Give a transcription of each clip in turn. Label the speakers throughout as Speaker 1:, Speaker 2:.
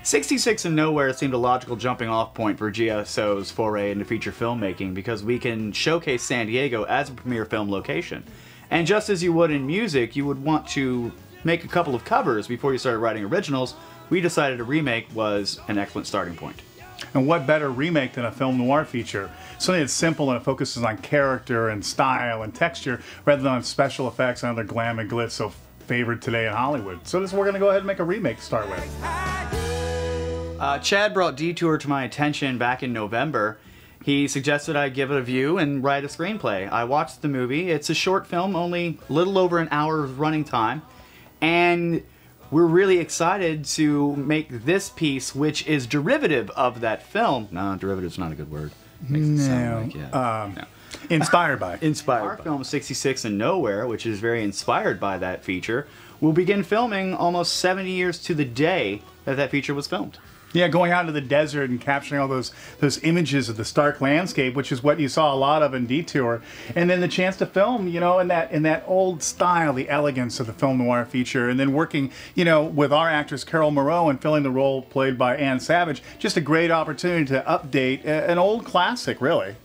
Speaker 1: 66 and Nowhere seemed a logical jumping off point for GSO's foray into feature filmmaking because we can showcase San Diego as a premiere film location. And just as you would in music, you would want to make a couple of covers before you started writing originals. We decided a remake was an excellent starting point.
Speaker 2: And what better remake than a film noir feature? Something that's simple and it focuses on character and style and texture rather than on special effects and other glam and glitz so favored today in Hollywood. So we're going to go ahead and make a remake to start with.
Speaker 1: Chad brought Detour to my attention back in November. He suggested I give it a view and write a screenplay. I watched the movie. It's a short film, only a little over an hour of running time. And we're really excited to make this piece, which is derivative of that film. No, derivative's not a good word. Makes it sound like, no.
Speaker 2: Inspired by.
Speaker 1: Our film 66 and Nowhere, which is very inspired by that feature, will begin filming almost 70 years to the day that feature was filmed.
Speaker 2: Yeah, going out into the desert and capturing all those images of the stark landscape, which is what you saw a lot of in Detour, and then the chance to film, you know, in that old style, the elegance of the film noir feature, and then working, you know, with our actress Carol Moreau and filling the role played by Ann Savage, just a great opportunity to update an old classic, really.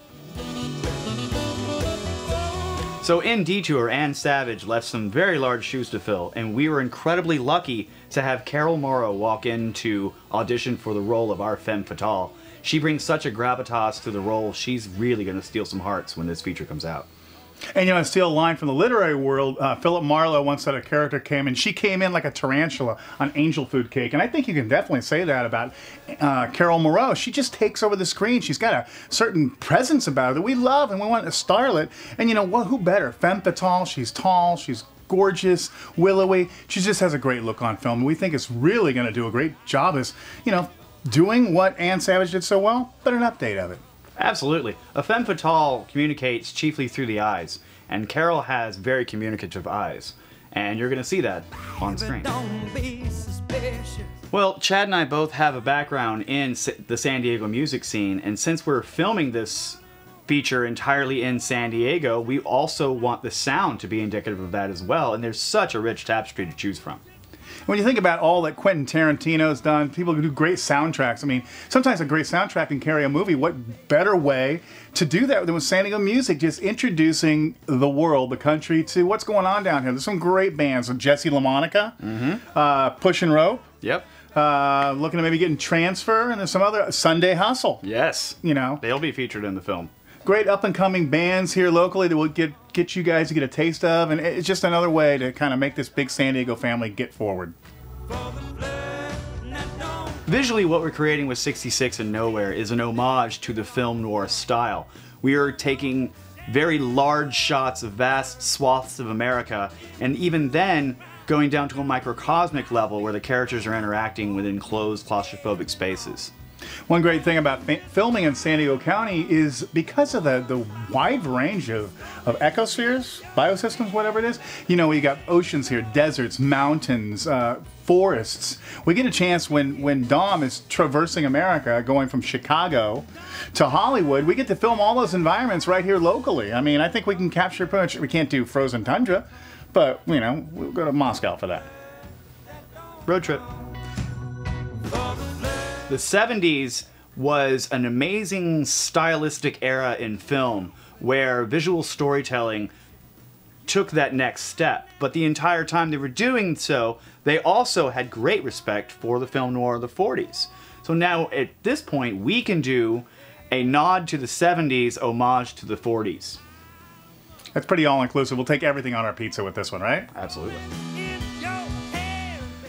Speaker 1: So in Detour, Ann Savage left some very large shoes to fill, and we were incredibly lucky to have Carol Morrow walk in to audition for the role of our femme fatale. She brings such a gravitas to the role, she's really going to steal some hearts when this feature comes out.
Speaker 2: And you know, to steal a line from the literary world, Philip Marlowe once said a character came in, she came in like a tarantula on angel food cake. And I think you can definitely say that about Carol Moreau. She just takes over the screen. She's got a certain presence about her that we love and we want to starlet. And you know, who better? Femme fatale, she's tall, she's gorgeous, willowy. She just has a great look on film. We think it's really going to do a great job as, you know, doing what Ann Savage did so well, but an update of it.
Speaker 1: Absolutely. A femme fatale communicates chiefly through the eyes, and Carol has very communicative eyes, and you're going to see that on screen. Well, Chad and I both have a background in the San Diego music scene, and since we're filming this feature entirely in San Diego, we also want the sound to be indicative of that as well, and there's such a rich tapestry to choose from.
Speaker 2: When you think about all that Quentin Tarantino's done, people who do great soundtracks. I mean, sometimes a great soundtrack can carry a movie. What better way to do that than with San Diego music, just introducing the world, the country, to what's going on down here. There's some great bands. Jesse LaMonica, Push and Rope.
Speaker 1: Yep.
Speaker 2: Looking at maybe getting Transfer, and there's some other, Sunday Hustle.
Speaker 1: Yes.
Speaker 2: You know.
Speaker 1: They'll be featured in the film.
Speaker 2: Great up-and-coming bands here locally that will get you guys to get a taste of, and it's just another way to kind of make this big San Diego family get forward.
Speaker 1: Visually, what we're creating with 66 and Nowhere is an homage to the film noir style. We are taking very large shots of vast swaths of America, and even then going down to a microcosmic level where the characters are interacting within enclosed claustrophobic spaces.
Speaker 2: One great thing about filming in San Diego County is because of the wide range of ecospheres, biosystems, whatever it is. You know, we got oceans here, deserts, mountains, forests. We get a chance when Dom is traversing America, going from Chicago to Hollywood, we get to film all those environments right here locally. I mean, I think we can capture pretty much, we can't do frozen tundra, but, you know, we'll go to Moscow for that.
Speaker 1: Road trip. The 70s was an amazing stylistic era in film where visual storytelling took that next step. But the entire time they were doing so, they also had great respect for the film noir of the 40s. So now at this point, we can do a nod to the 70s, homage to the 40s.
Speaker 2: That's pretty all-inclusive. We'll take everything on our pizza with this one, right?
Speaker 1: Absolutely.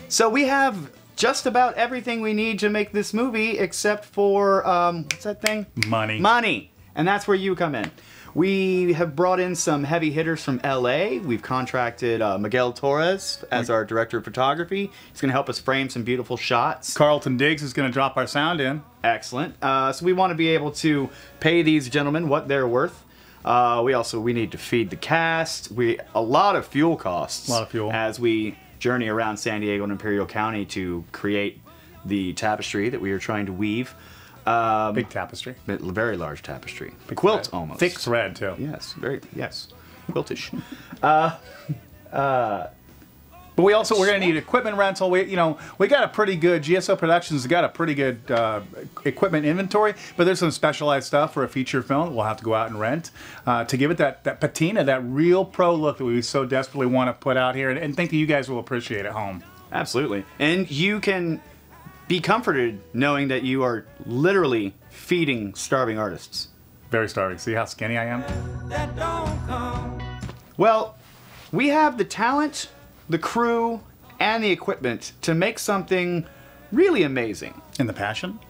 Speaker 1: So we have just about everything we need to make this movie except for, what's that thing?
Speaker 2: Money.
Speaker 1: Money. And that's where you come in. We have brought in some heavy hitters from LA. We've contracted Miguel Torres as our director of photography. He's going to help us frame some beautiful shots.
Speaker 2: Carlton Diggs is going to drop our sound in.
Speaker 1: Excellent. So we want to be able to pay these gentlemen what they're worth. We need to feed the cast. A lot of fuel costs.
Speaker 2: A lot of fuel.
Speaker 1: As we journey around San Diego and Imperial County to create the tapestry that we are trying to weave.
Speaker 2: Big tapestry.
Speaker 1: Very large tapestry.
Speaker 2: Big
Speaker 1: Quilt,
Speaker 2: thread.
Speaker 1: almost.
Speaker 2: Thick thread, too.
Speaker 1: Yes, very, yes. Quiltish.
Speaker 2: Well, But we're going to need equipment rental. We got a pretty good, GSO Productions has got a pretty good equipment inventory, but there's some specialized stuff for a feature film that we'll have to go out and rent to give it that patina, that real pro look that we so desperately want to put out here, and think that you guys will appreciate at home.
Speaker 1: Absolutely. And you can be comforted knowing that you are literally feeding starving artists.
Speaker 2: Very starving. See how skinny I am?
Speaker 1: Well, we have the talent, the crew, and the equipment to make something really amazing.
Speaker 2: And the passion?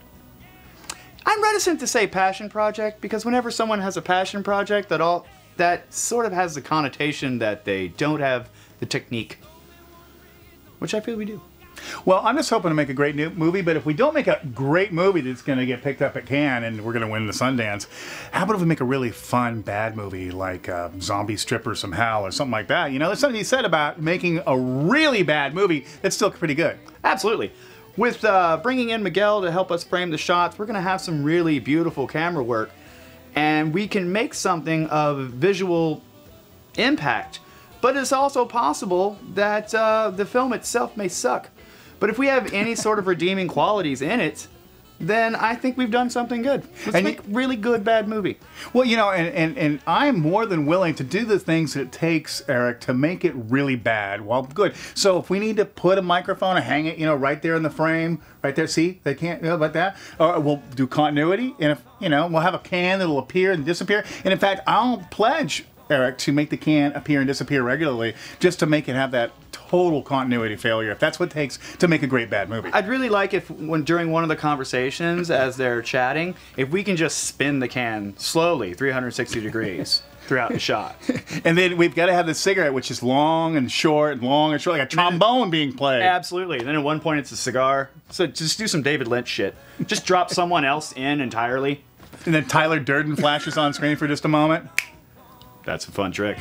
Speaker 1: I'm reticent to say passion project because whenever someone has a passion project, that sort of has the connotation that they don't have the technique, which I feel we do.
Speaker 2: Well, I'm just hoping to make a great new movie, but if we don't make a great movie that's going to get picked up at Cannes and we're going to win the Sundance, how about if we make a really fun, bad movie like Zombie Stripper Somehow or something like that? You know, there's something to be said about making a really bad movie that's still pretty good.
Speaker 1: Absolutely. With bringing in Miguel to help us frame the shots, we're going to have some really beautiful camera work, and we can make something of visual impact. But it's also possible that the film itself may suck. But if we have any sort of redeeming qualities in it, then I think we've done something good. Let's make a really good bad movie.
Speaker 2: Well, you know, and I'm more than willing to do the things it takes, Eric, to make it really bad while good. So if we need to put a microphone and hang it, you know, right there in the frame, right there, see, they can't, you know, like that. Or we'll do continuity, and if, you know, we'll have a can that'll appear and disappear. And in fact, I'll pledge, Eric, to make the can appear and disappear regularly, just to make it have that total continuity failure, if that's what it takes to make a great bad movie.
Speaker 1: I'd really like if, during one of the conversations, as they're chatting, if we can just spin the can slowly, 360 degrees, throughout the shot.
Speaker 2: And then we've got to have the cigarette, which is long and short, like a trombone being played.
Speaker 1: Absolutely. And then at one point it's a cigar. So just do some David Lynch shit. Just drop someone else in entirely.
Speaker 2: And then Tyler Durden flashes on screen for just a moment.
Speaker 1: That's a fun trick.